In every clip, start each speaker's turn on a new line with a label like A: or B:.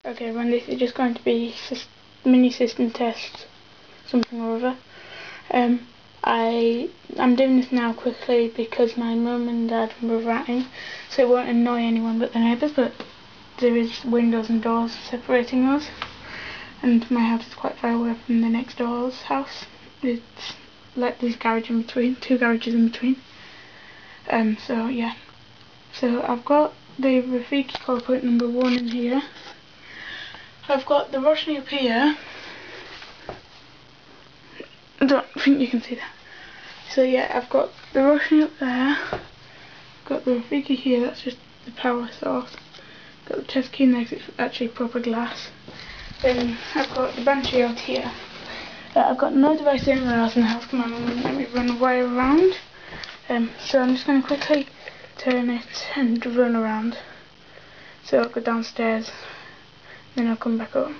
A: Okay everyone, this is just going to be mini system test something or other. I'm doing this now quickly because my mum and dad were ratting, so it won't annoy anyone but the neighbours, but there is windows and doors separating us, and my house is quite far away from the next door's house. It's like there's a garage in between, 2 garages in between. So yeah. So I've got the Rafiki colour point number 1 in here. I've got the Roshni up here. I don't think you can see that. So yeah, I've got the Roshni up there. Got the Rafiki here, that's just the power source. Got the chest key next, it's actually proper glass. Then I've got the Banshee out here. I've got no device anywhere else in the house because my mum wouldn't let me run a wire around. So I'm just going to quickly turn it and run around. So I'll go downstairs, then I'll come back up.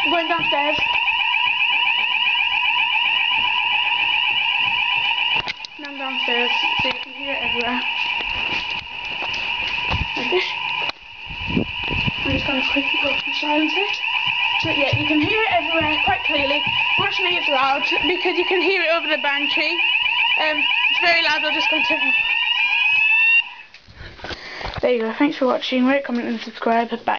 A: I'm going downstairs. Now I'm downstairs, so you can hear it everywhere. Like this. I'm just going to quickly go and silence it. So yeah, you can hear it everywhere quite clearly. Roshni is loud because you can hear it over the Banshee. It's very loud, I'll just go and turn it off. There you go, thanks for watching, rate, comment and subscribe, bye.